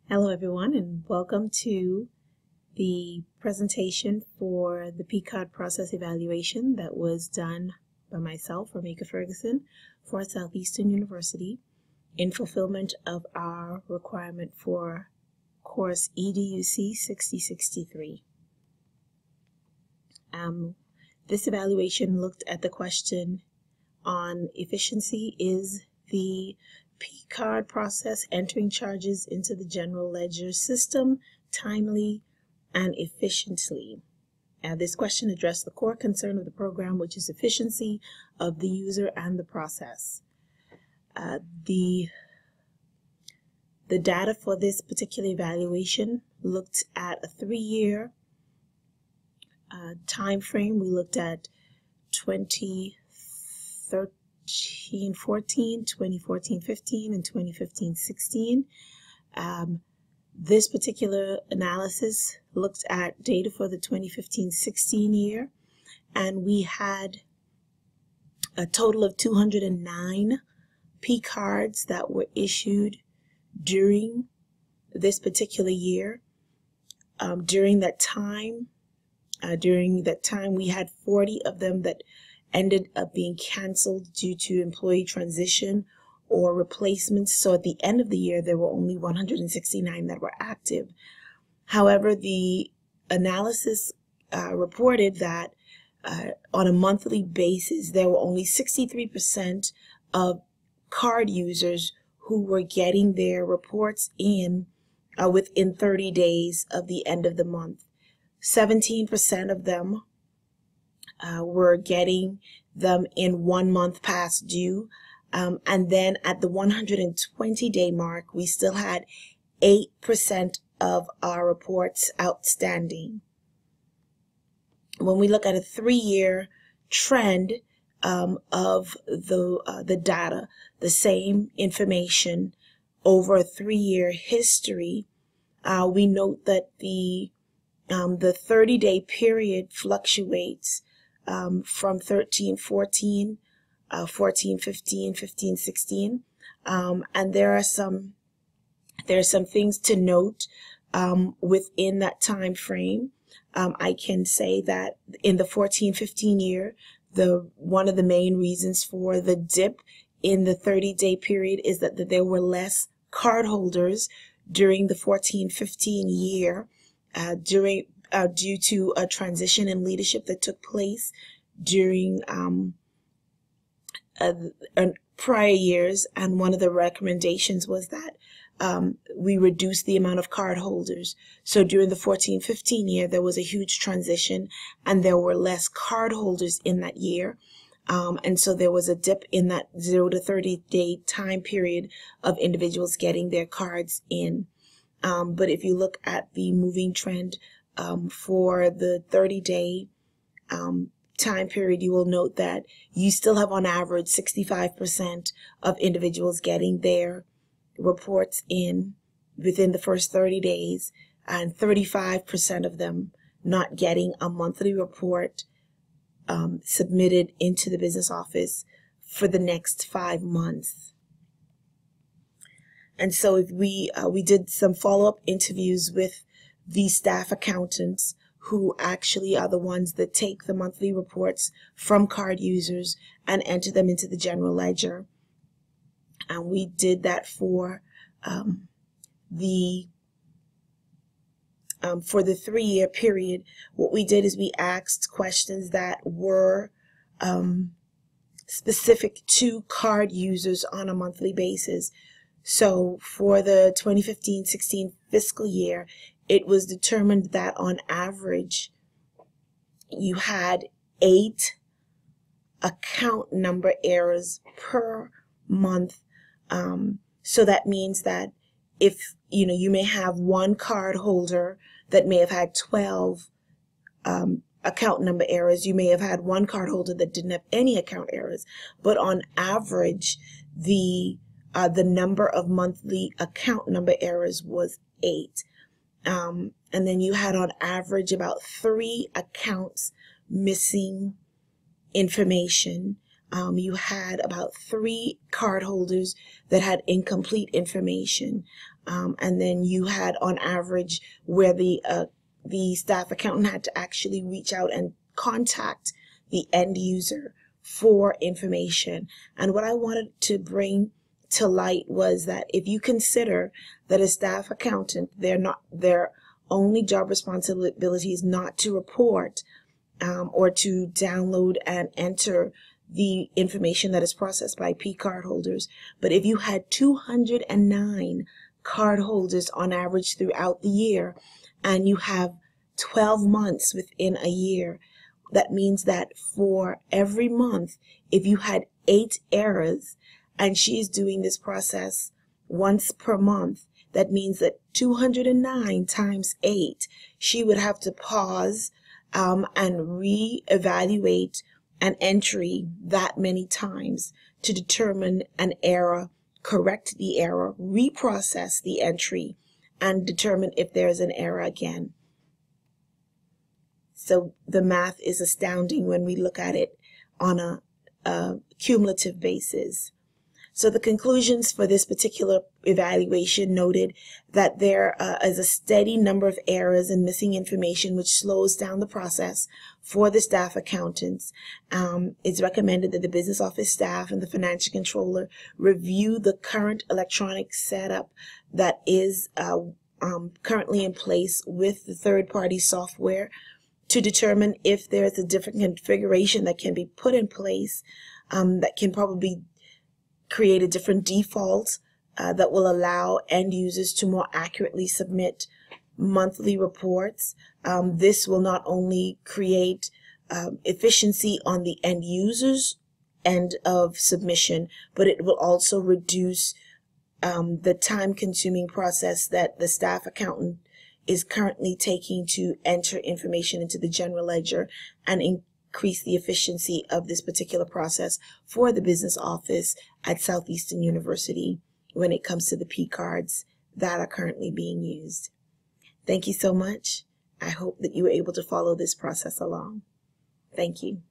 Hello everyone, and welcome to the presentation for the P-card process evaluation that was done by myself, Ramika Ferguson, for Southeastern University in fulfillment of our requirement for course EDUC 6063. This evaluation looked at the question on efficiency: is the P-card process entering charges into the general ledger system timely and efficiently? This question addressed the core concern of the program, which is efficiency of the user and the process. The data for this particular evaluation looked at a 3-year time frame. We looked at 2013-14, 2014-15, and 2015-16. This particular analysis looked at data for the 2015-16 year, and we had a total of 209 P cards that were issued during this particular year. During that time, we had 40 of them that ended up being canceled due to employee transition or replacements. So at the end of the year, there were only 169 that were active. However, the analysis reported that on a monthly basis, there were only 63% of card users who were getting their reports in within 30 days of the end of the month. 17% of them were getting them in 1 month past due. And then at the 120-day mark, we still had 8% of our reports outstanding. When we look at a 3-year trend of the data, the same information over a 3-year history, we note that the 30-day period fluctuates from 13-14, 14-15, 15-16, and there are some things to note within that time frame. I can say that in the 14-15 year, one of the main reasons for the dip in the 30-day period is that there were less cardholders during the 14-15 year due to a transition in leadership that took place during prior years, and one of the recommendations was that we reduce the amount of card holders. So during the 14-15 year, there was a huge transition and there were less card holders in that year. And so there was a dip in that 0 to 30-day time period of individuals getting their cards in. But if you look at the moving trend for the 30-day time period, you will note that you still have on average 65% of individuals getting their reports in within the first 30 days and 35% of them not getting a monthly report submitted into the business office for the next 5 months. And so if we did some follow-up interviews with the staff accountants who actually are the ones that take the monthly reports from card users and enter them into the general ledger. And we did that for the 3-year period. What we did is we asked questions that were specific to card users on a monthly basis. So for the 2015-16 fiscal year, it was determined that on average you had 8 account number errors per month. So that means that if you may have one card holder that may have had 12 account number errors, you may have had one card holder that didn't have any account errors, but on average the number of monthly account number errors was 8. And then you had on average about 3 accounts missing information. You had about 3 cardholders that had incomplete information. and then you had on average where the staff accountant had to actually reach out and contact the end user for information. And what I wanted to bring to light was that if you consider that a staff accountant, their only job responsibility is not to report or to download and enter the information that is processed by P card holders, but if you had 209 card holders on average throughout the year, and you have 12 months within a year, that means that for every month, if you had 8 errors, and she is doing this process once per month, that means that 209 times 8, she would have to pause and re-evaluate an entry that many times to determine an error, correct the error, reprocess the entry, and determine if there's an error again. So the math is astounding when we look at it on a cumulative basis. So the conclusions for this particular evaluation noted that there is a steady number of errors and missing information which slows down the process for the staff accountants. It's recommended that the business office staff and the financial controller review the current electronic setup that is currently in place with the third-party software to determine if there's a different configuration that can be put in place that can probably create a different default that will allow end users to more accurately submit monthly reports. This will not only create efficiency on the end user's end of submission, but it will also reduce the time-consuming process that the staff accountant is currently taking to enter information into the general ledger and increase the efficiency of this particular process for the business office at Southeastern University when it comes to the P cards that are currently being used. Thank you so much. I hope that you were able to follow this process along. Thank you.